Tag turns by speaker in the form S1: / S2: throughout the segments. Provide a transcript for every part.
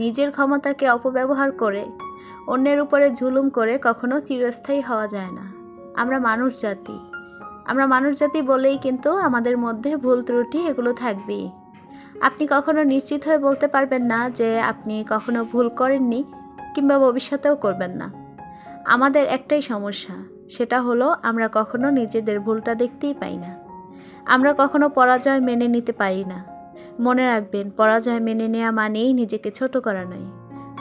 S1: নিজের ক্ষমতাকে অপব্যবহার করে অন্যের উপরে জুলুম করে কখনো চিরস্থায়ী হওয়া যায় না। আমরা মানুষ জাতি বলেই কিন্তু আমাদের মধ্যে ভুল ত্রুটি এগুলো থাকবেই। আপনি কখনো নিশ্চিত হয়ে বলতে পারবেন না যে আপনি কখনো ভুল করেননি কিংবা ভবিষ্যতেও করবেন না। আমাদের একটাই সমস্যা, সেটা হলো আমরা কখনো নিজেদের ভুলটা দেখতেই পাই না। আমরা কখনো পরাজয় মেনে নিতে পারি না। মনে রাখবেন, পরাজয় মেনে নেওয়া মানেই নিজেকে ছোট করা নয়।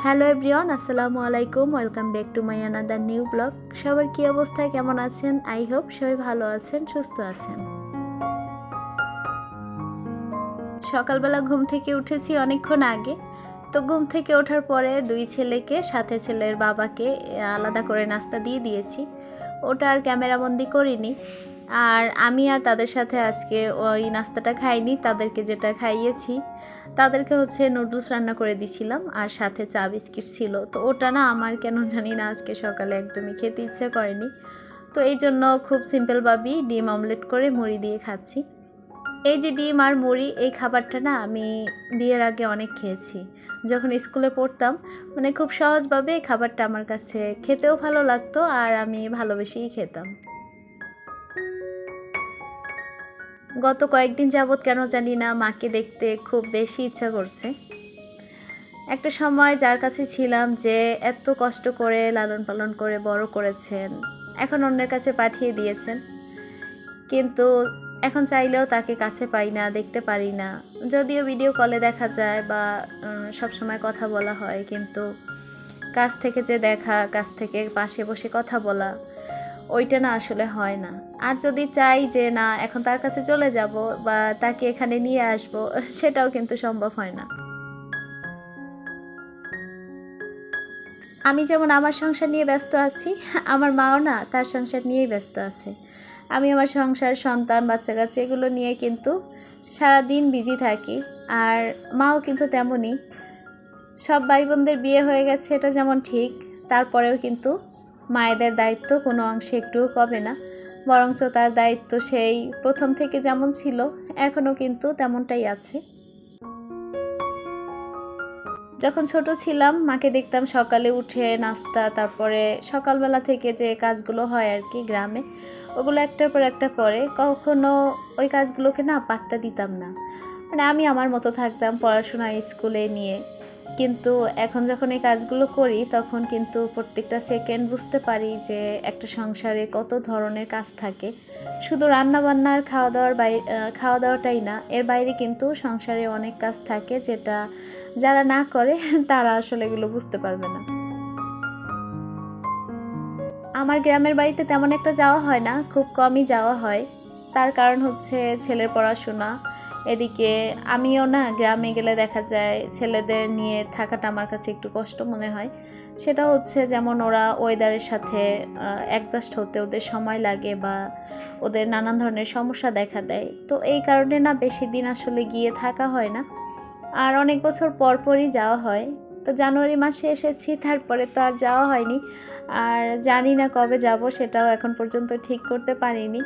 S1: হ্যালো এভরিওয়ান, আসসালামু আলাইকুম, welcome back to my another new blog. সবার কী অবস্থায়, কেমন আছেন? আই হোপ সবাই ভালো আছেন, সুস্থ আছেন। সকালবেলা ঘুম থেকে উঠেছি অনেকক্ষণ আগে। তো ঘুম থেকে ওঠার পরে দুই ছেলেকে সাথে ছেলের বাবাকে আলাদা করে নাস্তা দিয়ে দিয়েছি। ওটা আর ক্যামেরাবন্দি করিনি। আর আমি আর তাদের সাথে আজকে ওই নাস্তাটা খাইনি। তাদেরকে যেটা খাইয়েছি, তাদেরকে নুডলস রান্না করে দিয়েছিলাম আর সাথে চা বিস্কিট ছিল। তো ওটা না আমার কেন জানি না আজকে সকালে একদমই খেতে ইচ্ছে করেনি। তো এই জন্য খুব সিম্পলভাবেই ডিম অমলেট করে মুড়ি দিয়ে খাচ্ছি। এই যে ডিম আর মুড়ি, এই খাবারটা না আমি বিয়ের আগে অনেক খেয়েছি। যখন স্কুলে পড়তাম, খুব সহজভাবে এই খাবারটা আমার কাছে খেতেও ভালো লাগতো আর আমি ভালোবেসেই খেতাম। গত কয়েকদিন যাবৎ কেন জানি না মাকে দেখতে খুব বেশি ইচ্ছা করছে। একটা সময় যার কাছে ছিলাম, যে এত কষ্ট করে লালন পালন করে বড় করেছেন, এখন অন্যের কাছে পাঠিয়ে দিয়েছেন, কিন্তু এখন চাইলেও তাকে কাছে পাই না, দেখতে পারি না। যদিও ভিডিও কলে দেখা যায় বা সব সময় কথা বলা হয়, কিন্তু কাছ থেকে যে দেখা, কাছ থেকে পাশে বসে কথা বলা, ওইটা না আসলে হয় না। আর যদি চাই যে না এখন তার কাছে চলে যাব বা তাকে এখানে নিয়ে আসব, সেটাও কিন্তু সম্ভব হয় না। আমি যেমন আমার সংসার নিয়ে ব্যস্ত আছি, আমার মাও না তার সংসার নিয়েই ব্যস্ত আছে। আমি আমার সংসার, সন্তান, বাচ্চা কাচ্চা এগুলো নিয়ে কিন্তু সারাদিন বিজি থাকি। আর মাও কিন্তু তেমনই। সব ভাই বোনদের বিয়ে হয়ে গেছে, এটা যেমন ঠিক, তারপরেও কিন্তু মায়েদের দায়িত্ব কোনো অংশে একটুও কমে না, বরঞ্চ তার দায়িত্ব সেই প্রথম থেকে যেমন ছিল এখনও কিন্তু তেমনটাই আছে। যখন ছোট ছিলাম মাকে দেখতাম সকালে উঠে নাস্তা, তারপরে সকালবেলা থেকে যে কাজগুলো হয় আর কি গ্রামে, ওগুলো একটার পর একটা করে। কখনো ওই কাজগুলোকে না পাত্তা দিতাম না, আমি আমার মতো থাকতাম পড়াশোনা স্কুলে নিয়ে। কিন্তু এখন যখন এই কাজগুলো করি, তখন কিন্তু প্রত্যেকটা সেকেন্ড বুঝতে পারি যে একটা সংসারে কত ধরনের কাজ থাকে। শুধু রান্নাবান্নার খাওয়া দাওয়াটাই না, এর বাইরে কিন্তু সংসারে অনেক কাজ থাকে, যেটা যারা না করে তারা আসলে এগুলো বুঝতে পারবে না। আমার গ্রামের বাড়িতে তেমন একটা যাওয়া হয় না, খুব কমই যাওয়া হয়। তার কারণ ছেলের পড়াশোনা। এদিকে আমিও না গ্রামে গেলে দেখা যায় ছেলেদের নিয়ে থাকাটা আমার কাছে একটু কষ্ট মনে হয়। সেটা যেমন ওরা ওয়েদারের সাথে অ্যাডজাস্ট হতে ওদের সময় লাগে বা ওদের নানান ধরনের সমস্যা দেখা দেয়। তো এই কারণে না বেশি দিন আসলে গিয়ে থাকা হয় না। আর অনেক বছর পরই যাওয়া হয়। তো জানুয়ারি মাসে এসেছি, তারপরে তো আর যাওয়া হয়নি। আর জানি না কবে যাব, সেটাও এখন পর্যন্ত ঠিক করতে পারিনি।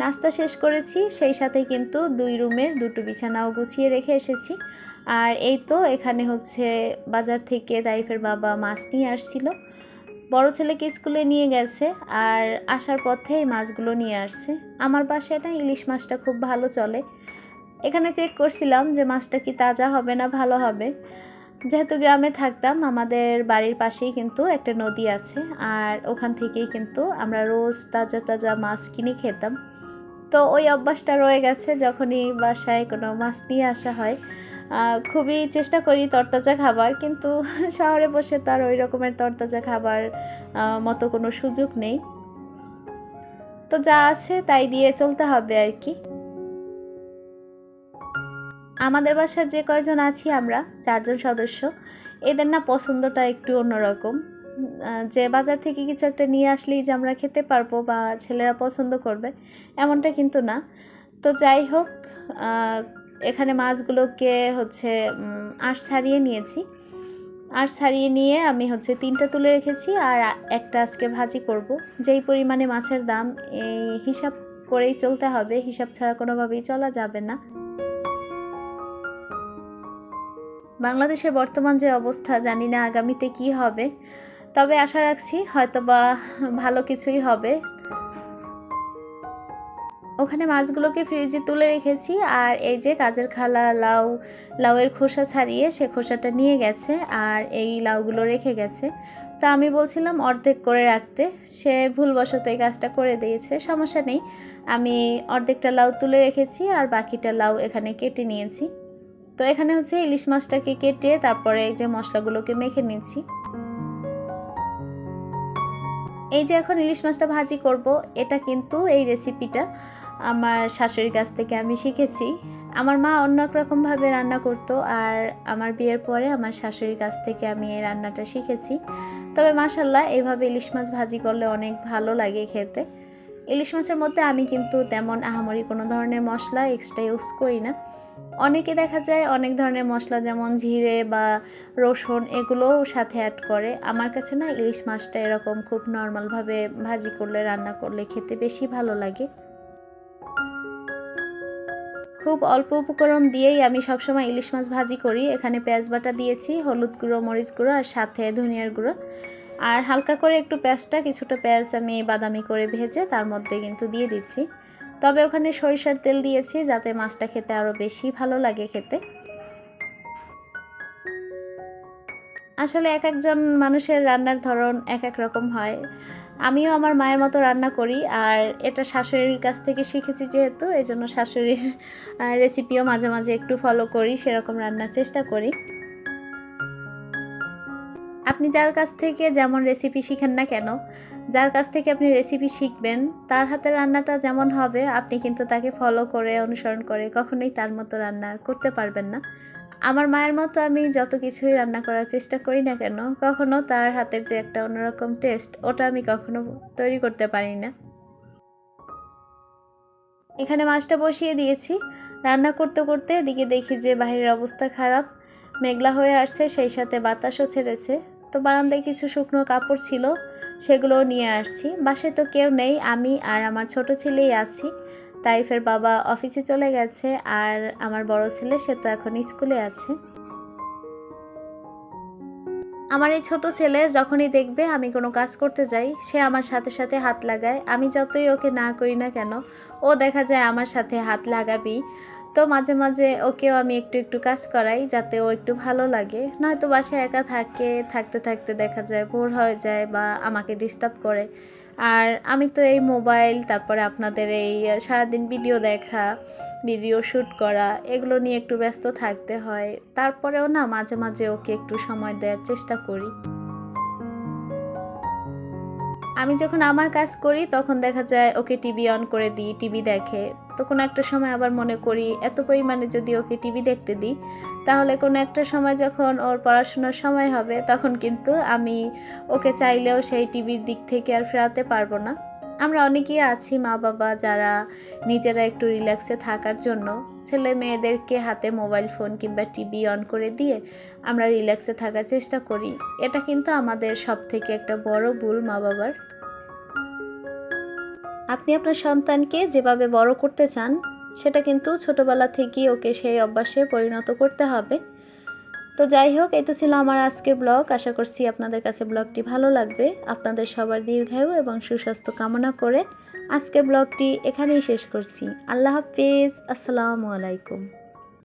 S1: নাস্তা শেষ করেছি, সেই সাথে কিন্তু 2 রুমের 2টো বিছানাও গুছিয়ে রেখে এসেছি। আর এই তো এখানে বাজার থেকে তাইফের বাবা মাছ নিয়ে আসছিল। বড় ছেলেকে স্কুলে নিয়ে গেছে, আর আসার পথে এই মাছগুলো নিয়ে আসছে। আমার বাসায় না ইলিশ মাছটা খুব ভালো চলে। এখানে চেক করছিলাম যে মাছটা কি তাজা হবে না ভালো হবে। যেহেতু গ্রামে থাকতাম, আমাদের বাড়ির পাশেই কিন্তু একটা নদী আছে, আর ওখান থেকেই কিন্তু আমরা রোজ তাজা তাজা মাছ কিনে খেতাম। তো ওই অভ্যাসটা রয়ে গেছে, যখনই বাসায় কোনো মাছ নিয়ে আসা হয় খুবই চেষ্টা করি তরতাজা খাবার, কিন্তু শহরে বসে তো আর ওই রকমের তরতাজা খাবার মতো কোনো সুযোগ নেই। তো যা আছে তাই দিয়ে চলতে হবে আর কি। আমাদের বাসার যে কয়জন আছি আমরা 4 জন সদস্য, এদের না পছন্দটা একটু অন্যরকম। যে বাজার থেকে কিছু একটা নিয়ে আসলেই যে আমরা খেতে পারবো বা ছেলেরা পছন্দ করবে, এমনটা কিন্তু না। তো যাই হোক, এখানে মাছগুলোকে আঁশ ছাড়িয়ে নিয়েছি। আঁশ ছাড়িয়ে নিয়ে আমি 3টা তুলে রেখেছি, আর একটা আজকে ভাজি করব। যেই পরিমাণে মাছের দাম, এই হিসাব করেই চলতে হবে, হিসাব ছাড়া কোনোভাবেই চলা যাবে না। বাংলাদেশের বর্তমান যে অবস্থা জানি না আগামীতে কি হবে, তবে আশা রাখছি হয়তোবা ভালো কিছুই হবে। ওখানে মাছগুলোকে ফ্রিজে তুলে রেখেছি, আর এই যে কাজের খালা লাউয়ের খোসা ছাড়িয়ে সে খোসাটা নিয়ে গেছে আর এই লাউগুলো রেখে গেছে। তো আমি বলছিলাম অর্ধেক করে রাখতে, সে ভুলবশত এই কাজটা করে দিয়েছে। সমস্যা নেই, আমি অর্ধেকটা লাউ তুলে রেখেছি আর বাকিটা লাউ এখানে কেটে নিয়েছি। তো এখানে হচ্ছে ইলিশ মাছটাকে কেটে তারপরে এই যে মশলাগুলোকে মেখে নিচ্ছি। এই যে এখন ইলিশ মাছটা ভাজি করব, এটা কিন্তু এই রেসিপিটা আমার শাশুড়ির কাছ থেকে আমি শিখেছি। আমার মা অন্য এক রকমভাবে রান্না করতো, আর আমার বিয়ের পরে আমার শাশুড়ির কাছ থেকে আমি এই রান্নাটা শিখেছি। তবে মাশাল্লাহ এইভাবে ইলিশ মাছ ভাজি করলে অনেক ভালো লাগে খেতে। ইলিশ মাছের মধ্যে আমি কিন্তু তেমন আহামরি কোনো ধরনের মশলা এক্সট্রা ইউজ করি না। অনেকে দেখা যায় অনেক ধরনের মশলা যেমন জিরে বা রসুন এগুলোও সাথে অ্যাড করে। আমার কাছে না ইলিশ মাছটা এরকম খুব নর্মালভাবে ভাজি করলে রান্না করলে খেতে বেশি ভালো লাগে। খুব অল্প উপকরণ দিয়েই আমি সবসময় ইলিশ মাছ ভাজি করি। এখানে পেঁয়াজ বাটা দিয়েছি, হলুদ গুঁড়ো, মরিচ গুঁড়ো আর সাথে ধনিয়ার গুঁড়ো। আর হালকা করে একটু কিছুটা পেঁয়াজ আমি বাদামি করে ভেজে তার মধ্যে কিন্তু দিয়ে দিচ্ছি। তবে ওখানে সরিষার তেল দিয়েছি যাতে মাছটা খেতে আরও বেশি ভালো লাগে খেতে। আসলে এক একজন মানুষের রান্নার ধরন এক এক রকম হয়। আমিও আমার মায়ের মতো রান্না করি, আর এটা শাশুড়ির কাছ থেকে শিখেছি যেহেতু এজন্য শাশুড়ির রেসিপিও মাঝে মাঝে একটু ফলো করি, সেরকম রান্নার চেষ্টা করি। আপনি যার কাছ থেকে যেমন রেসিপি শিখেন না কেন, যার কাছ থেকে আপনি রেসিপি শিখবেন তার হাতের রান্নাটা যেমন হবে আপনি কিন্তু তাকে ফলো করে অনুসরণ করে কখনোই তার মতো রান্না করতে পারবেন না। আমার মায়ের মতো আমি যত কিছুই রান্না করার চেষ্টা করি না কেন, কখনো তার হাতের যে একটা অন্যরকম টেস্ট ওটা আমি কখনো তৈরি করতে পারি না। এখানে মাছটা বসিয়ে দিয়েছি। রান্না করতে করতে এদিকে দেখি যে বাইরের অবস্থা খারাপ, মেঘলা হয়ে আসছে, সেই সাথে বাতাসও ছেড়েছে। তো বারান্দায় কিছু শুকনো কাপড় ছিল, সেগুলোও নিয়ে আসছি। বাসায় তো কেউ নেই, আমি আর আমার ছোট ছেলেই আছি। তাইফের বাবা অফিসে চলে গেছে, আর আমার বড় ছেলে সে তো এখন স্কুলে আছে। আমার এই ছোট ছেলে যখনই দেখবে আমি কোনো কাজ করতে যাই, সে আমার সাথে সাথে হাত লাগায়। আমি যতই ওকে না করি না কেন, ও দেখা যায় আমার সাথে হাত লাগাবেই। তো মাঝে মাঝে ওকেও আমি একটু একটু কাজ করাই যাতে ও একটু ভালো লাগে। নয়তো বাসায় একা থাকতে থাকতে দেখা যায় বোর হয়ে যায় বা আমাকে ডিস্টার্ব করে। আর আমি তো এই মোবাইল, তারপরে আপনাদের এই সারাদিন ভিডিও দেখা, ভিডিও শ্যুট করা, এগুলো নিয়ে একটু ব্যস্ত থাকতে হয়। তারপরেও না মাঝে মাঝে ওকে একটু সময় দেওয়ার চেষ্টা করি। আমি যখন আমার কাজ করি তখন দেখা যায় ওকে টিভি অন করে দিই, টিভি দেখে। তো কোনো একটা সময় আবার মনে করি এত পরিমাণে যদি ওকে টিভি দেখতে দিই, তাহলে কোনো একটা সময় যখন ওর পড়াশোনার সময় হবে তখন কিন্তু আমি ওকে চাইলেও সেই টিভির দিক থেকে আর ফেরাতে পারবো না। আমরা অনেকেই আছি মা বাবা যারা নিজেরা একটু রিল্যাক্সে থাকার জন্য ছেলে মেয়েদেরকে হাতে মোবাইল ফোন কিংবা টিভি অন করে দিয়ে আমরা রিল্যাক্সে থাকার চেষ্টা করি। এটা কিন্তু আমাদের সব থেকে একটা বড় ভুল মা বাবার। আপনি আপনার সন্তানকে যেভাবে বড় করতে চান সেটা কিন্তু ছোটবেলা থেকেই ওকে সেই অভ্যাসে পরিণত করতে হবে। তো যাই হোক, এই তো ছিল আমার আজকের ব্লগ। আশা করছি আপনাদের কাছে ব্লগটি ভালো লাগবে। আপনাদের সবার দীর্ঘায়ু এবং সুস্বাস্থ্য কামনা করে আজকের ব্লগটি এখানেই শেষ করছি। আল্লাহ হাফিজ, আসসালামু আলাইকুম।